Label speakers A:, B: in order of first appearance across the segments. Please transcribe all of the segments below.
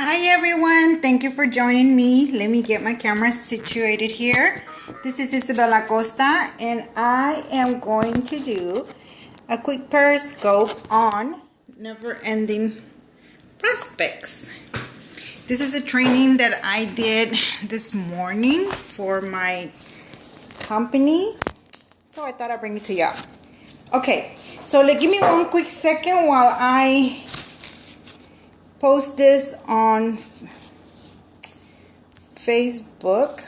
A: Hi everyone, thank you for joining me. Let me get my camera situated here. This is Isabella Costa and I am going to do a quick Periscope on never-ending prospects. This is a training that I did this morning for my company, so I thought I'd bring it to y'all. Okay, so give me one quick second while I post this on Facebook.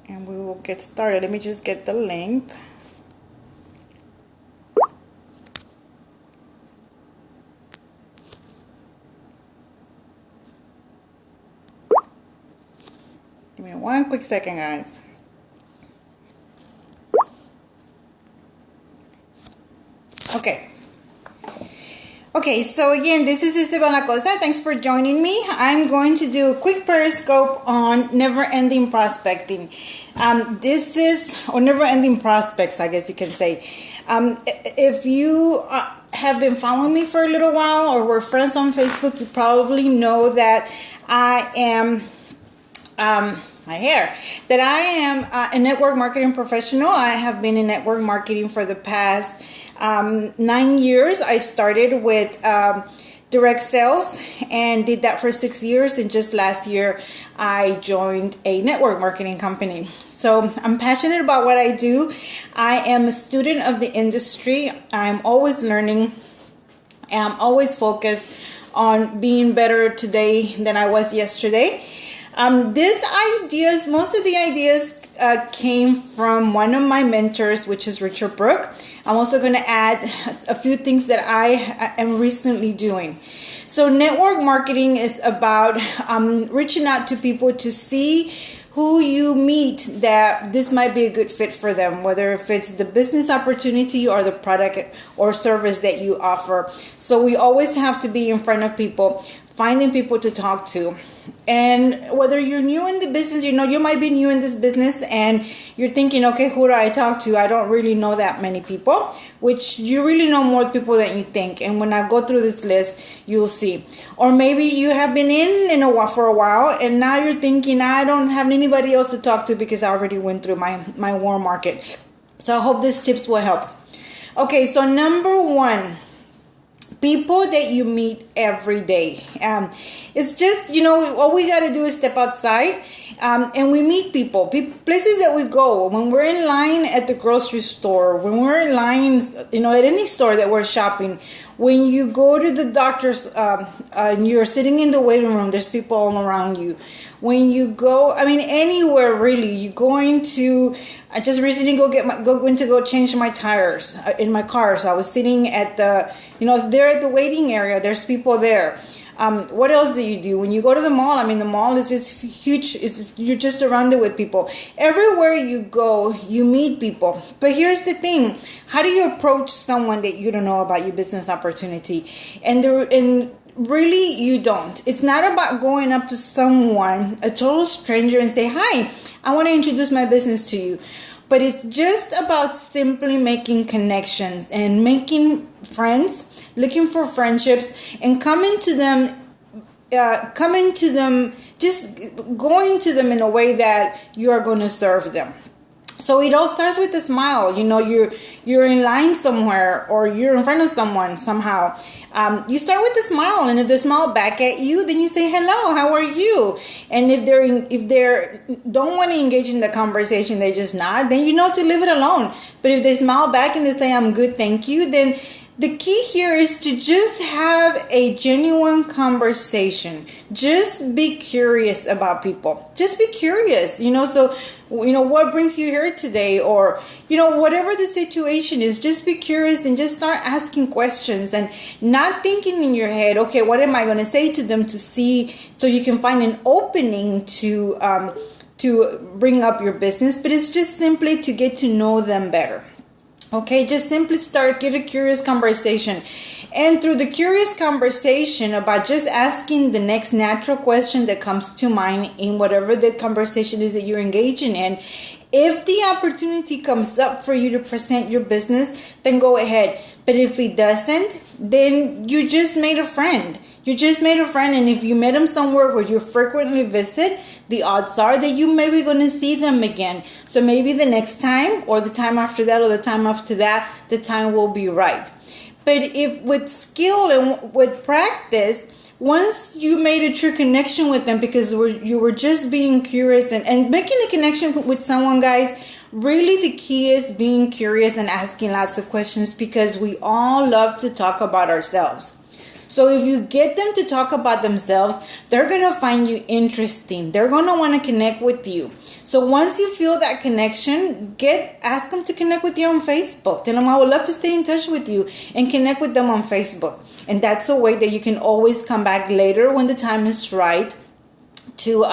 A: And we will get started. Let me just get the link. Give me one quick second, guys. Okay, so again, this is Isabella Costa. Thanks for joining me. I'm going to do a quick Periscope on never-ending prospecting. This is, or never-ending prospects, I guess you can say. If you have been following me for a little while or we're friends on Facebook, you probably know that I am... that I am a network marketing professional. I have been in network marketing for the past 9 years. I started with direct sales and did that for 6 years, and just last year I joined a network marketing company. So I'm passionate about what I do. I am a student of the industry. I'm always learning. I'm always focused on being better today than I was yesterday. Most of the ideas came from one of my mentors, which is Richard Brooke. I'm also going to add a few things that I am recently doing. So network marketing is about reaching out to people to see who you meet that this might be a good fit for them, whether if it's the business opportunity or the product or service that you offer. So we always have to be in front of people, finding people to talk to. And whether you're new in the business, you might be new in this business and you're thinking, okay, who do I talk to? I don't really know that many people, which you really know more people than you think. And when I go through this list, you'll see. Or maybe you have been for a while and now you're thinking, I don't have anybody else to talk to because I already went through my warm market. So I hope these tips will help. Okay, so number one, people that you meet every day. It's just, all we got to do is step outside and we meet people. Places that we go, when we're in line at the grocery store, when we're in line, at any store that we're shopping, when you go to the doctor's and you're sitting in the waiting room, there's people all around you. When you go, anywhere really, you're going to... I just recently went to go change my tires in my car. So I was sitting at there at the waiting area. There's people there. What else do you do when you go to the mall? The mall is just huge. You're just surrounded with people. Everywhere you go, you meet people. But here's the thing: how do you approach someone that you don't know about your business opportunity? And really, you don't. It's not about going up to someone, a total stranger, and say, "Hi, I want to introduce my business to you." But it's just about simply making connections and making friends, looking for friendships, and coming to them, just going to them in a way that you are going to serve them. So it all starts with a smile. You're in line somewhere or you're in front of someone somehow. You start with a smile, and if they smile back at you, then you say, hello, how are you? And if they don't want to engage in the conversation, they just nod, then you know to leave it alone. But if they smile back and they say, I'm good, thank you, then the key here is to just have a genuine conversation. Just be curious about people. Just be curious, what brings you here today? Or, whatever the situation is, just be curious and just start asking questions and not thinking in your head, okay, what am I going to say to them to see, so you can find an opening to bring up your business. But it's just simply to get to know them better. Okay, just simply get a curious conversation. And through the curious conversation about just asking the next natural question that comes to mind in whatever the conversation is that you're engaging in, if the opportunity comes up for you to present your business, then go ahead. But if it doesn't, then you just made a friend. You just made a friend, and if you met them somewhere where you frequently visit, the odds are that you may be going to see them again. So maybe the next time, or the time after that, or the time after that, the time will be right. But if with skill and with practice, once you made a true connection with them because you were just being curious and making a connection with someone, guys, really the key is being curious and asking lots of questions, because we all love to talk about ourselves. So if you get them to talk about themselves, they're going to find you interesting. They're going to want to connect with you. So once you feel that connection, ask them to connect with you on Facebook. Tell them, I would love to stay in touch with you, and connect with them on Facebook. And that's a way that you can always come back later when the time is right to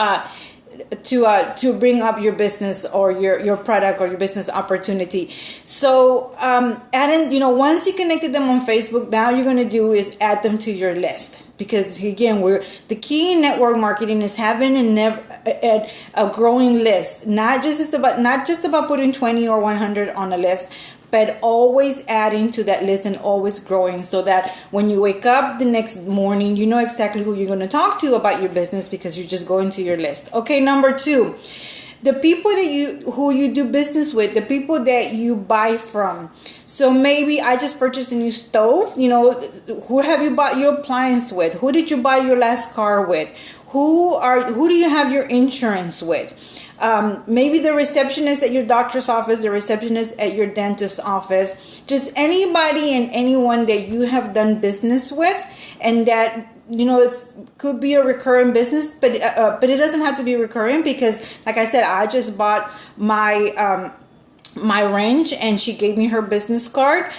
A: bring up your business or your product or your business opportunity. So once you connected them on Facebook, now you're going to do is add them to your list, because again, the key in network marketing is having a growing list. Not just about putting 20 or 100 on a list, but always adding to that list and always growing, so that when you wake up the next morning, you know exactly who you're going to talk to about your business, because you just go into your list. Okay, number 2, the people who you do business with, the people that you buy from. So maybe I just purchased a new stove. Who have you bought your appliance with? Who did you buy your last car with? Who do you have your insurance with? Maybe the receptionist at your doctor's office, the receptionist at your dentist's office, just anybody and anyone that you have done business with, and that it could be a recurring business, but it doesn't have to be recurring, because like I said, I just bought my range, and she gave me her business card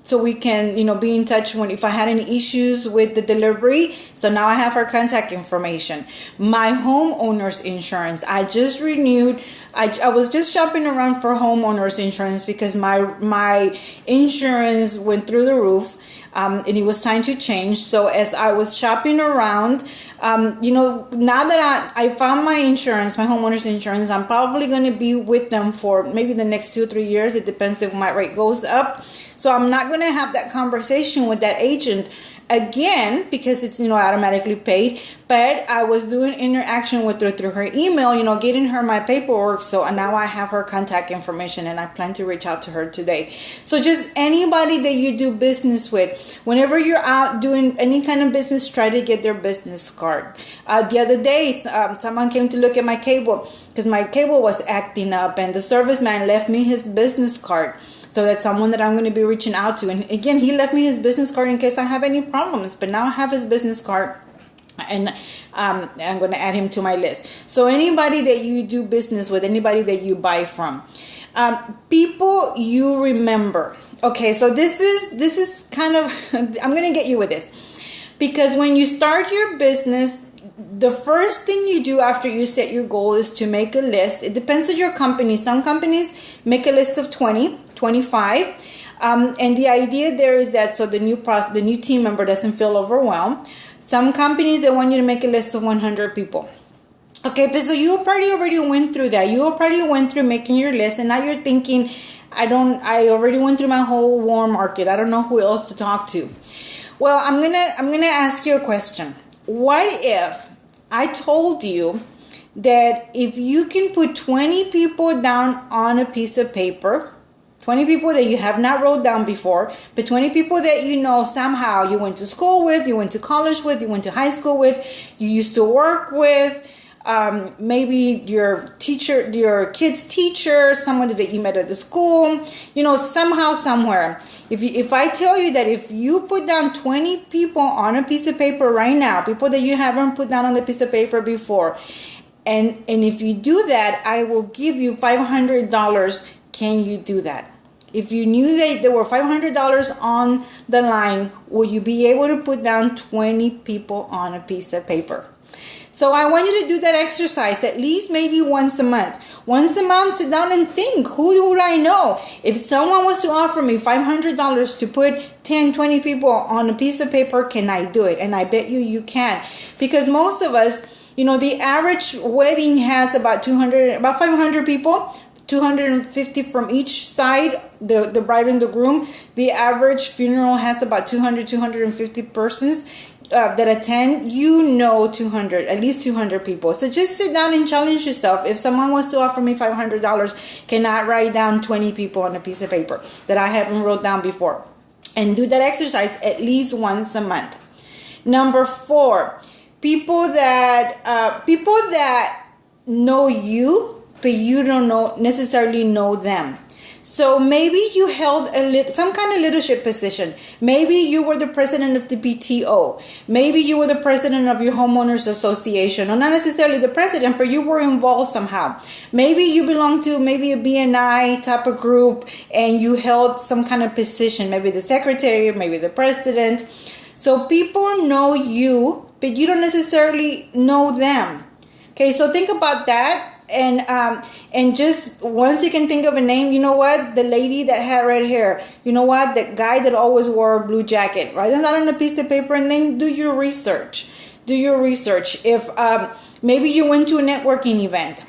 A: so we can be in touch if I had any issues with the delivery. So now I have her contact information. My homeowner's insurance, I just renewed. I was just shopping around for homeowner's insurance because my insurance went through the roof. And it was time to change. So as I was shopping around, now that I found my insurance, my homeowner's insurance, I'm probably going to be with them for maybe the next 2 or 3 years. It depends if my rate goes up. So I'm not going to have that conversation with that agent again, because it's automatically paid. But I was doing interaction with her through her email, getting her my paperwork. So now I have her contact information, and I plan to reach out to her today. So just anybody that you do business with, whenever you're out doing any kind of business, try to get their business card. The other day, someone came to look at my cable because my cable was acting up, and the serviceman left me his business card. So that's someone that I'm going to be reaching out to. And again, he left me his business card in case I have any problems. But now I have his business card, and I'm going to add him to my list. So anybody that you do business with, anybody that you buy from, people you remember. Okay, so this is kind of, I'm going to get you with this. Because when you start your business, the first thing you do after you set your goal is to make a list. It depends on your company. Some companies make a list of 20, 25. And the idea there is that so the new team member doesn't feel overwhelmed. Some companies, they want you to make a list of 100 people. Okay, but so you probably already went through that. You already went through making your list, and now you're thinking, I already went through my whole warm market. I don't know who else to talk to. Well, I'm gonna ask you a question. What if I told you that if you can put 20 people down on a piece of paper, 20 people that you have not wrote down before, but 20 people that you know somehow you went to school with, you went to college with, you went to high school with, you used to work with, maybe your teacher, your kid's teacher, somebody that you met at the school, somehow, somewhere. If I tell you that if you put down 20 people on a piece of paper right now, people that you haven't put down on the piece of paper before, and if you do that, I will give you $500. Can you do that? If you knew that there were $500 on the line, will you be able to put down 20 people on a piece of paper? So I want you to do that exercise at least maybe once a month. Once a month, sit down and think, who would I know? If someone was to offer me $500 to put 10, 20 people on a piece of paper, can I do it? And I bet you can. Because most of us, the average wedding has about 500 people, 250 from each side, the bride and the groom. The average funeral has about 250 persons that attend. 200, at least 200 people. So just sit down and challenge yourself. If someone was to offer me $500, can I write down 20 people on a piece of paper that I haven't wrote down before? And do that exercise at least once a month. Number 4, people that know you, but you don't necessarily know them. So maybe you held some kind of leadership position. Maybe you were the president of the PTO. Maybe you were the president of your homeowners association. Or not necessarily the president, but you were involved somehow. Maybe you belong to a BNI type of group and you held some kind of position. Maybe the secretary, maybe the president. So people know you, but you don't necessarily know them. Okay, so think about that. And just once you can think of a name, the lady that had red hair, the guy that always wore a blue jacket, write that on a piece of paper and then do your research. If maybe you went to a networking event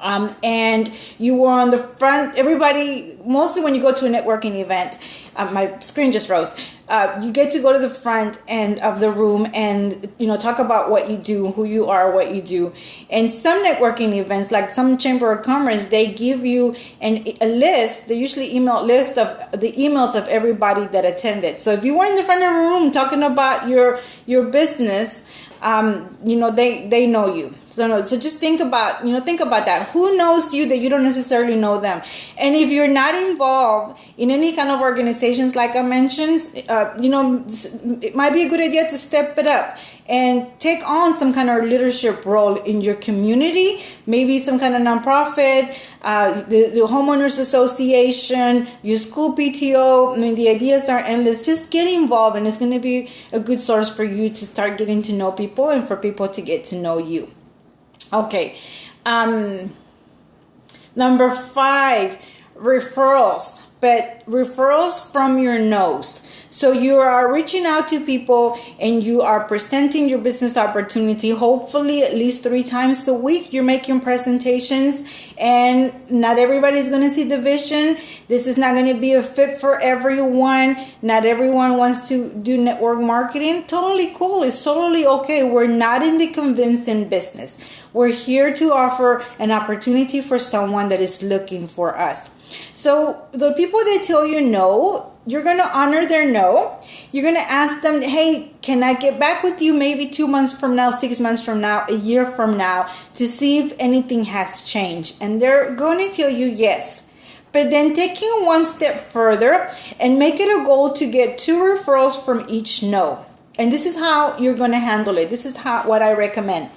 A: and you were on the front, everybody, mostly when you go to a networking event, my screen just froze. You get to go to the front end of the room and, talk about what you do, who you are, what you do. And some networking events, like some Chamber of Commerce, they give you a list. They usually email a list of the emails of everybody that attended. So if you were in the front of the room talking about your business, they know you. So just think about that. Who knows you that you don't necessarily know them? And if you're not involved in any kind of organizations, like I mentioned, it might be a good idea to step it up and take on some kind of leadership role in your community, maybe some kind of nonprofit, the homeowners association, your school PTO. I mean, the ideas are endless. Just get involved, and it's going to be a good source for you to start getting to know people and for people to get to know you. Okay. Number 5, referrals, but referrals from your nose. So you are reaching out to people and you are presenting your business opportunity. Hopefully at least 3 times a week you're making presentations, and not everybody's going to see the vision. This is not going to be a fit for everyone. Not everyone wants to do network marketing. Totally cool. It's totally okay. We're not in the convincing business. We're here to offer an opportunity for someone that is looking for us. So the people that tell you no, you're going to honor their no. You're going to ask them, hey, can I get back with you maybe 2 months from now, 6 months from now, a year from now, to see if anything has changed? And they're going to tell you yes. But then taking one step further and make it a goal to get 2 referrals from each no. And this is how you're going to handle it. This is what I recommend.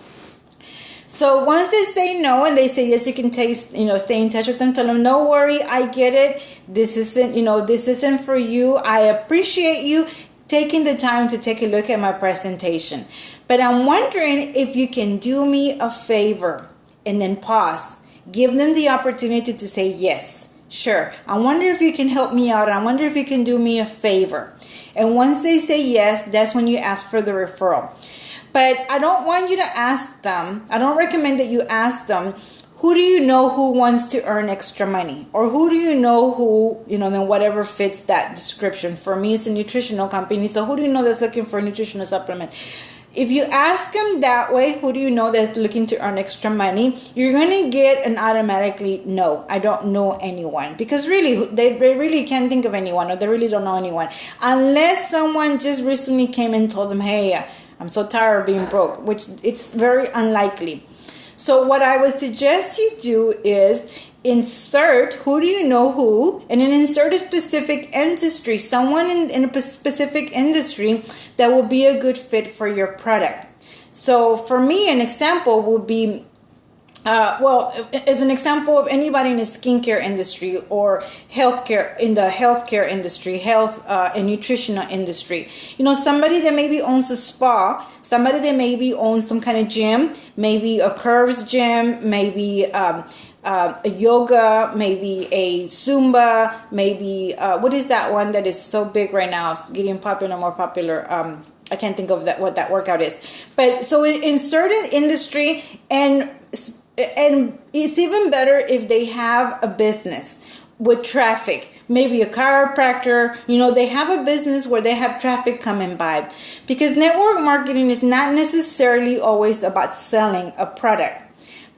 A: So once they say no and they say yes, you can stay in touch with them. Tell them, no worry, I get it. This isn't for you. I appreciate you taking the time to take a look at my presentation. But I'm wondering if you can do me a favor, and then pause. Give them the opportunity to say yes. Sure. I wonder if you can help me out. I wonder if you can do me a favor. And once they say yes, that's when you ask for the referral. But I don't want you to ask them, I don't recommend that you ask them, who do you know who wants to earn extra money? Or who do you know who, then whatever fits that description. For me, it's a nutritional company. So who do you know that's looking for a nutritional supplement? If you ask them that way, who do you know that's looking to earn extra money? You're going to get an automatically no. I don't know anyone. Because really, they really can't think of anyone, or they really don't know anyone. Unless someone just recently came and told them, hey, I'm so tired of being broke, which it's very unlikely. So what I would suggest you do is insert who do you know who, and then insert a specific industry, someone in a specific industry that will be a good fit for your product. So for me, an example would be well, as an example of anybody in the skincare industry or healthcare, in the healthcare industry, health and nutritional industry, somebody that maybe owns a spa, somebody that maybe owns some kind of gym, maybe a curves gym, maybe a yoga, maybe a Zumba, maybe what is that one that is so big right now? It's getting more popular. I can't think of what that workout is. But so in certain industry, and it's even better if they have a business with traffic, maybe a chiropractor, they have a business where they have traffic coming by, because network marketing is not necessarily always about selling a product.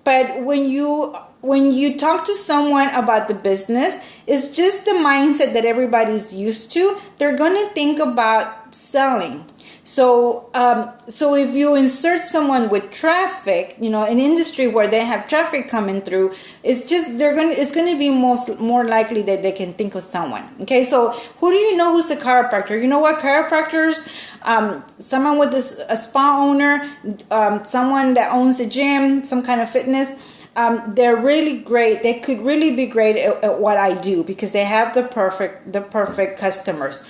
A: But when you talk to someone about the business, it's just the mindset that everybody's used to. They're going to think about selling. So if you insert someone with traffic, an industry where they have traffic coming through, it's going to be more likely that they can think of someone. Okay, so who do you know who's a chiropractor? You know what, chiropractors, someone with a spa owner, someone that owns a gym, some kind of fitness. They're really great. They could really be great at what I do, because they have the perfect customers.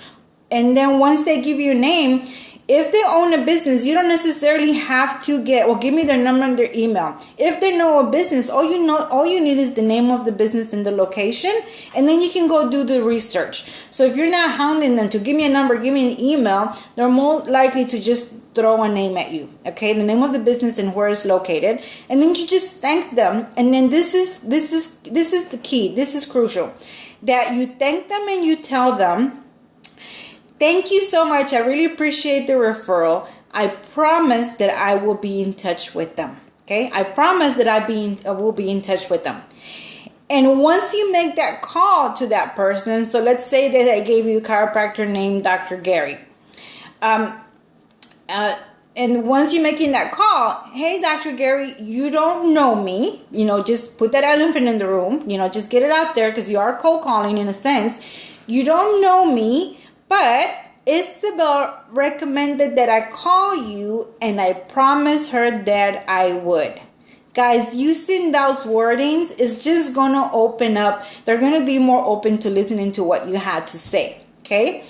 A: And then once they give you a name, if they own a business, you don't necessarily have to give me their number and their email. If they know a business, all you need is the name of the business and the location, and then you can go do the research. So if you're not hounding them to give me a number, give me an email, they're more likely to just throw a name at you. Okay, the name of the business and where it's located, and then you just thank them. And then this is the key. This is crucial, that you thank them and you tell them, thank you so much. I really appreciate the referral. I promise that I will be in touch with them. Okay? I promise that I will be in touch with them. And once you make that call to that person, so let's say that I gave you a chiropractor named Dr. Gary. And once you're making that call, hey, Dr. Gary, you don't know me. Just put that elephant in the room. Just get it out there, because you are cold calling in a sense. You don't know me. But Isabel recommended that I call you, and I promised her that I would. Guys, using those wordings is just going to open up. They're going to be more open to listening to what you had to say. Okay?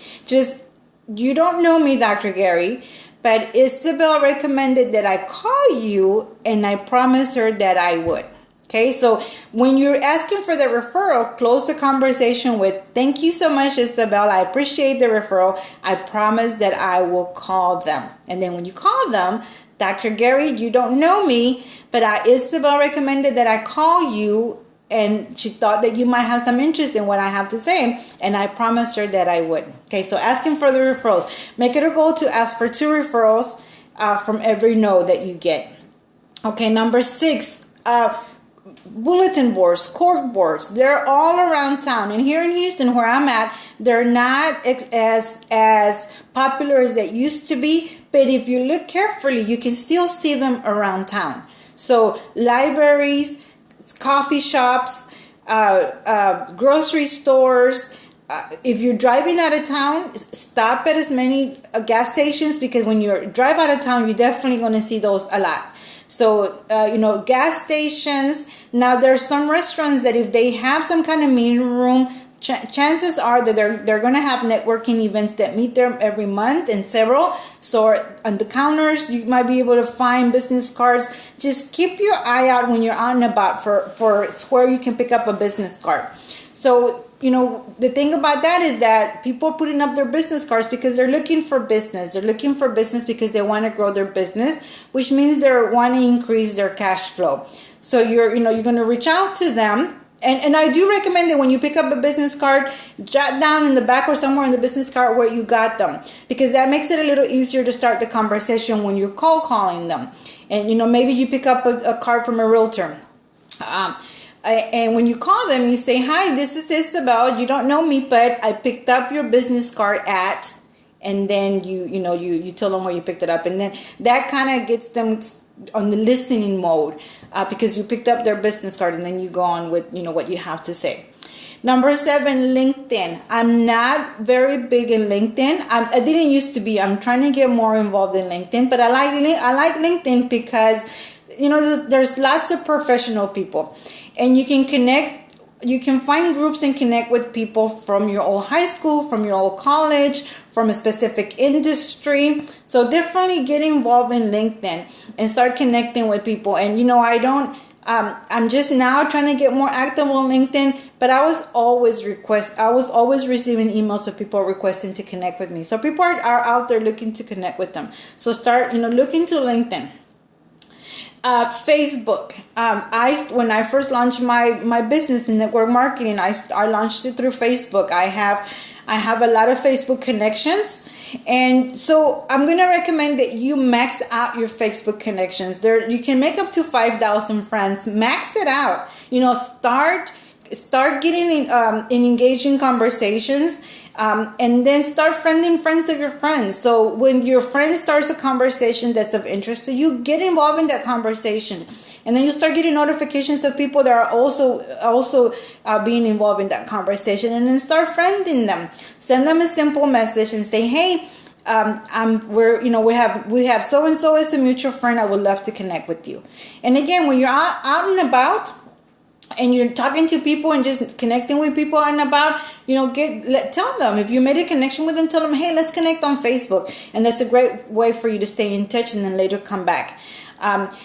A: You don't know me, Dr. Gary, but Isabel recommended that I call you, and I promised her that I would. Okay, so when you're asking for the referral, close the conversation with, thank you so much, Isabel. I appreciate the referral. I promise that I will call them. And then when you call them, Dr. Gary, you don't know me, but Isabel recommended that I call you, and she thought that you might have some interest in what I have to say, and I promised her that I would. Okay, so asking for the referrals. Make it a goal to ask for 2 referrals from every no that you get. Okay, number 6, bulletin boards, cork boards. They're all around town, and here in Houston where I'm at, they're not as popular as they used to be, but if you look carefully, you can still see them around town. So libraries, coffee shops, grocery stores. If you're driving out of town, stop at as many gas stations, because when you drive out of town, you're definitely going to see those a lot. So, gas stations. Now, there's some restaurants that if they have some kind of meeting room, chances are that they're going to have networking events that meet there every month, and several. So on the counters, you might be able to find business cards. Just keep your eye out when you're out and about for where you can pick up a business card. So, the thing about that is that people are putting up their business cards because they're looking for business. They're looking for business because they want to grow their business, which means they want to increase their cash flow. So you're going to reach out to them. And I do recommend that when you pick up a business card, jot down in the back or somewhere in the business card where you got them, because that makes it a little easier to start the conversation when you're cold calling them. And, maybe you pick up a card from a realtor. And when you call them, you say, hi, this is Isabel. You don't know me, but I picked up your business card at, and then you tell them where you picked it up. And then that kind of gets them on the listening mode, because you picked up their business card, and then you go on with, what you have to say. Number 7, LinkedIn. I'm not very big in LinkedIn. I didn't used to be. I'm trying to get more involved in LinkedIn, but I like LinkedIn because there's lots of professional people, and you can connect. You can find groups and connect with people from your old high school, from your old college, from a specific industry. So definitely get involved in LinkedIn and start connecting with people. And I'm just now trying to get more active on LinkedIn, but I was always receiving emails of people requesting to connect with me. So people are out there looking to connect with them. So start, look into LinkedIn. Facebook. When I first launched my business in network marketing, I launched it through Facebook. I have a lot of Facebook connections, and so I'm gonna recommend that you max out your Facebook connections. There, you can make up to 5,000 friends. Max it out. Start getting in engaging conversations. And then start friending friends of your friends. So when your friend starts a conversation that's of interest to you, get involved in that conversation. And then you start getting notifications of people that are also being involved in that conversation. And then start friending them. Send them a simple message and say, hey, we have so and so as a mutual friend. I would love to connect with you. And again, when you're out and about, and you're talking to people and just connecting with people out and about, tell them, if you made a connection with them, tell them, hey, let's connect on Facebook. And that's a great way for you to stay in touch and then later come back.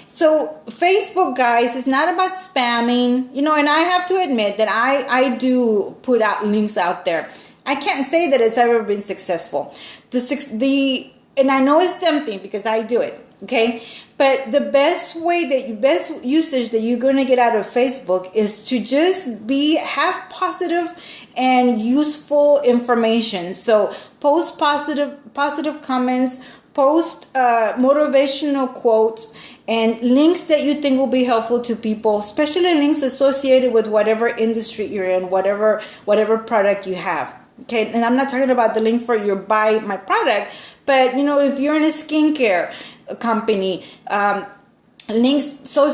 A: So Facebook, guys, is not about spamming, and I have to admit that I do put out links out there. I can't say that it's ever been successful. And I know it's tempting because I do it. Okay, but the best usage that you're going to get out of Facebook is to just have positive and useful information. So post positive comments, post motivational quotes, and links that you think will be helpful to people, especially links associated with whatever industry you're in, whatever product you have. Okay, and I'm not talking about the links for your buy my product, but if you're in a skincare company, links, so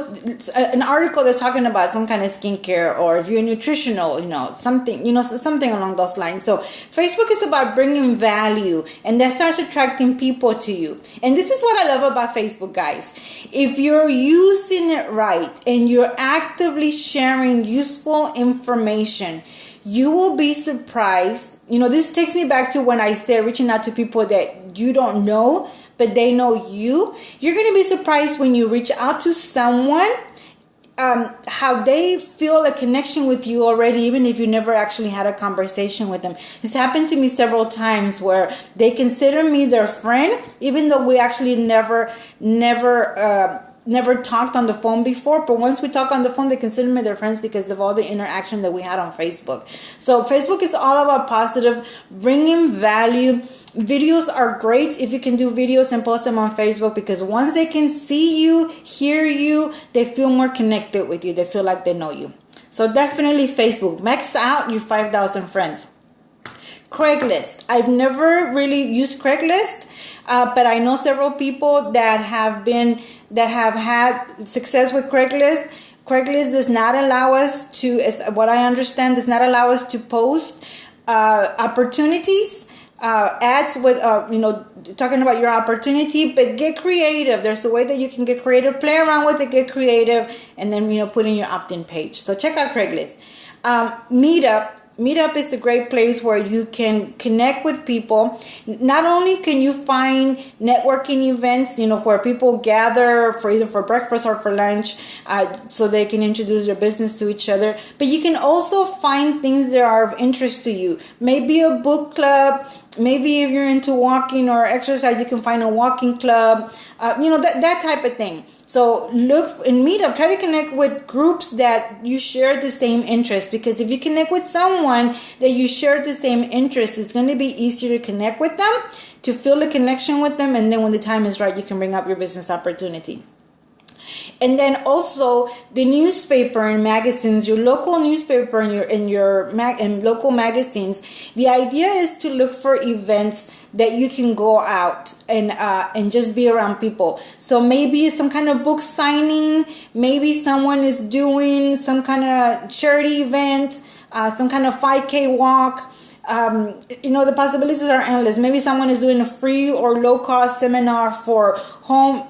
A: an article that's talking about some kind of skincare, or if you're nutritional, something along those lines. So Facebook is about bringing value, and that starts attracting people to you. And this is what I love about Facebook, guys. If you're using it right and you're actively sharing useful information, you will be surprised. This takes me back to when I said reaching out to people that you don't know, but they know you. You're going to be surprised when you reach out to someone, how they feel a connection with you already, even if you never actually had a conversation with them. It's happened to me several times where they consider me their friend, even though we actually never talked on the phone before. But once we talk on the phone, they consider me their friends because of all the interaction that we had on Facebook. So Facebook is all about positive, bringing value. Videos are great if you can do videos and post them on Facebook, because once they can see you, hear you, they feel more connected with you. They feel like they know you. So definitely Facebook. Max out your 5,000 friends. Craigslist. I've never really used Craigslist, but I know several people that have had success with Craigslist. Craigslist does not allow us to, as what I understand, does not allow us to post opportunities. Ads with, talking about your opportunity, but get creative. There's a way that you can get creative, play around with it, get creative, and then, put in your opt-in page. So check out Craigslist. Meetup. Meetup is a great place where you can connect with people. Not only can you find networking events, where people gather for either for breakfast or for lunch, so they can introduce their business to each other, but you can also find things that are of interest to you. Maybe a book club. Maybe if you're into walking or exercise, you can find a walking club, that type of thing. So look in Meetup, try to connect with groups that you share the same interest, because if you connect with someone that you share the same interest, it's going to be easier to connect with them, to feel a connection with them, and then when the time is right, you can bring up your business opportunity. And then also the newspaper and magazines, your local newspaper and local magazines. The idea is to look for events that you can go out and just be around people. So maybe some kind of book signing, maybe someone is doing some kind of charity event, some kind of 5K walk. The possibilities are endless. Maybe someone is doing a free or low cost seminar for home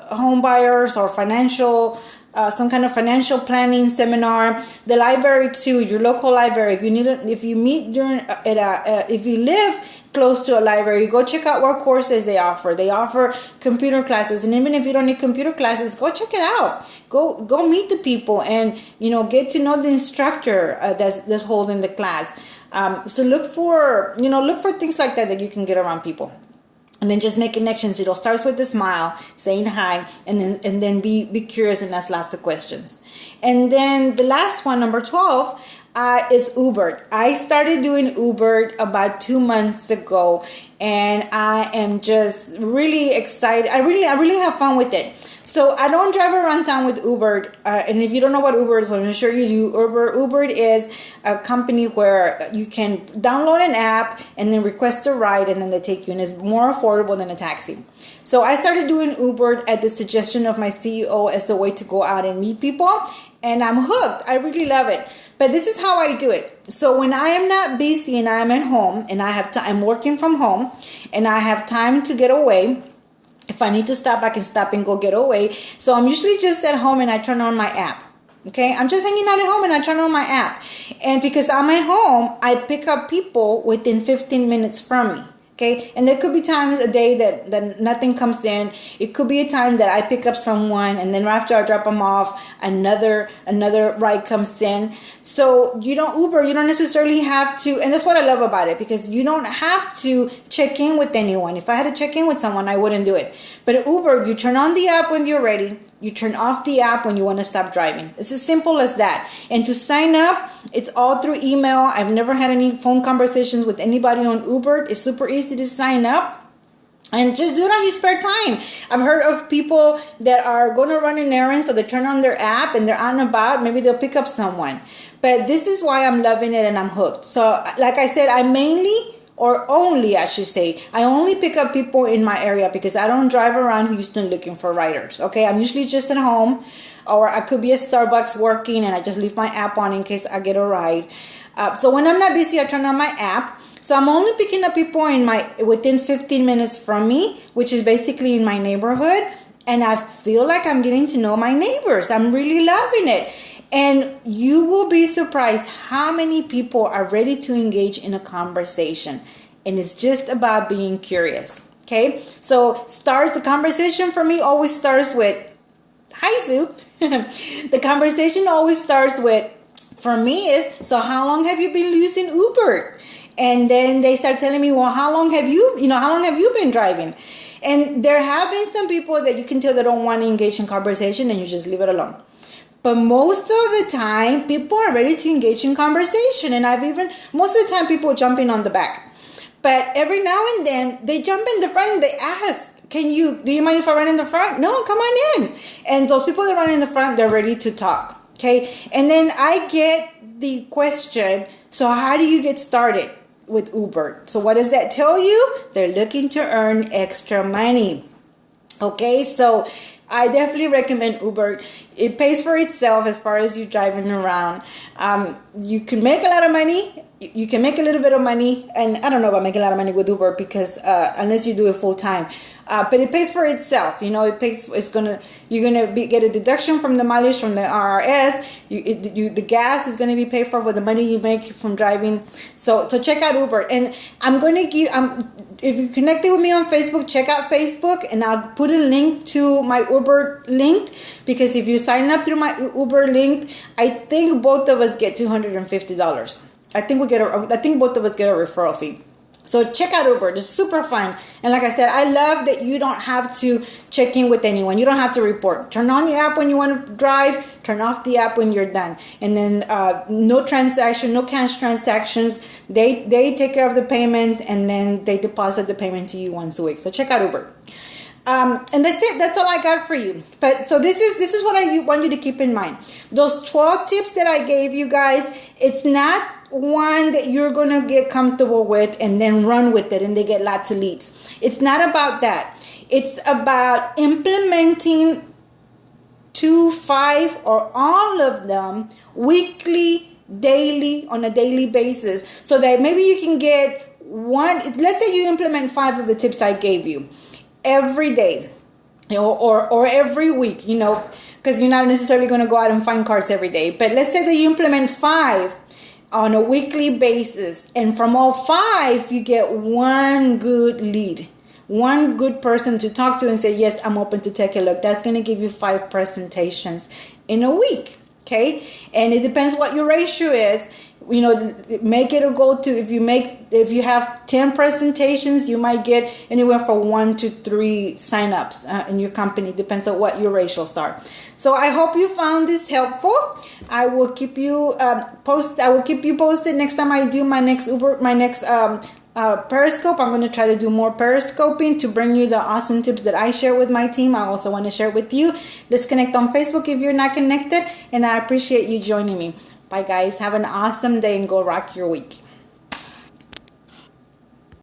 A: home buyers or financial, some kind of financial planning seminar. The library too, your local library. If you live close to a library, go check out what courses they offer. They offer computer classes, and even if you don't need computer classes, go check it out. Go meet the people, and get to know the instructor that's holding the class. So look for things like that you can get around people. And then just make connections. It all starts with a smile, saying hi, and then be curious and ask lots of questions. And then the last one, number 12, is Uber. I started doing Uber about 2 months ago, and I am just really excited. I really have fun with it. So I don't drive around town with Uber. And if you don't know what Uber is, I'm sure you do. Uber is a company where you can download an app and then request a ride, and then they take you, and it's more affordable than a taxi. So I started doing Uber at the suggestion of my CEO as a way to go out and meet people, and I'm hooked. I really love it. But this is how I do it. So when I am not busy and I'm at home and I'm working from home and I have time to get away, if I need to stop, I can stop and go get away. So I'm usually just at home and I turn on my app. Okay, I'm just hanging out at home and I turn on my app. And because I'm at home, I pick up people within 15 minutes from me. Okay, and there could be times a day that nothing comes in. It could be a time that I pick up someone, and then after I drop them off, another ride comes in. So Uber, you don't necessarily have to, and that's what I love about it, because you don't have to check in with anyone. If I had to check in with someone, I wouldn't do it. But at Uber, you turn on the app when you're ready. You turn off the app when you want to stop driving. It's as simple as that. And to sign up, it's all through email. I've never had any phone conversations with anybody on Uber. It's super easy to sign up. And just do it on your spare time. I've heard of people that are going to run an errand, so they turn on their app and they're out and about. Maybe they'll pick up someone. But this is why I'm loving it and I'm hooked. So like I said, I only pick up people in my area, because I don't drive around Houston looking for riders. Okay, I'm usually just at home, or I could be at Starbucks working and I just leave my app on in case I get a ride. So when I'm not busy, I turn on my app. So I'm only picking up people within 15 minutes from me, which is basically in my neighborhood. And I feel like I'm getting to know my neighbors. I'm really loving it. And you will be surprised how many people are ready to engage in a conversation. And it's just about being curious. Okay? So the conversation for me always starts with, hi, Sue. The conversation always starts with, for me, is, so how long have you been using Uber? And then they start telling me, well, how long have you been driving? And there have been some people that you can tell they don't want to engage in conversation, and you just leave it alone. But most of the time, people are ready to engage in conversation. And most of the time, people jumping on the back. But every now and then, they jump in the front and they ask, do you mind if I run in the front? No, come on in. And those people that run in the front, they're ready to talk. Okay. And then I get the question, so how do you get started with Uber? So what does that tell you? They're looking to earn extra money. Okay. So I definitely recommend Uber. It pays for itself as far as you driving around. You can make a lot of money. You can make a little bit of money. And I don't know about making a lot of money with Uber, because unless you do it full time. But it pays for itself. You're gonna get a deduction from the mileage from the RRS. The gas is gonna be paid for with the money you make from driving. So check out Uber. And if you connected with me on Facebook, check out Facebook, and I'll put a link to my Uber link, because if you sign up through my Uber link, I think both of us get $250. I think both of us get a referral fee. So check out Uber. It's super fun. And like I said, I love that you don't have to check in with anyone. You don't have to report. Turn on the app when you want to drive. Turn off the app when you're done. And then no cash transactions. They take care of the payment, and then they deposit the payment to you once a week. So check out Uber. And that's it. That's all I got for you. But so this is what I want you to keep in mind. Those 12 tips that I gave you guys, it's not one that you're going to get comfortable with and then run with it and they get lots of leads. It's not about that. It's about implementing 2, 5, or all of them weekly, daily, on a daily basis, so that maybe you can get one. Let's say you implement 5 of the tips I gave you every day. or every week, because you're not necessarily going to go out and find cards every day. But let's say that you implement 5 on a weekly basis, and from all 5 you get one good lead, one good person to talk to and say, yes, I'm open to take a look. That's going to give you 5 presentations in a week. Okay, and it depends what your ratio is. Make it a goal to, if you have 10 presentations, you might get anywhere from 1 to 3 signups in your company. Depends on what your ratios are. So I hope you found this helpful. I will keep you posted next time I do my next Periscope. I'm going to try to do more Periscoping to bring you the awesome tips that I share with my team. I also want to share with you. Let's connect on Facebook if you're not connected, and I appreciate you joining me. Bye, guys. Have an awesome day and go rock your week.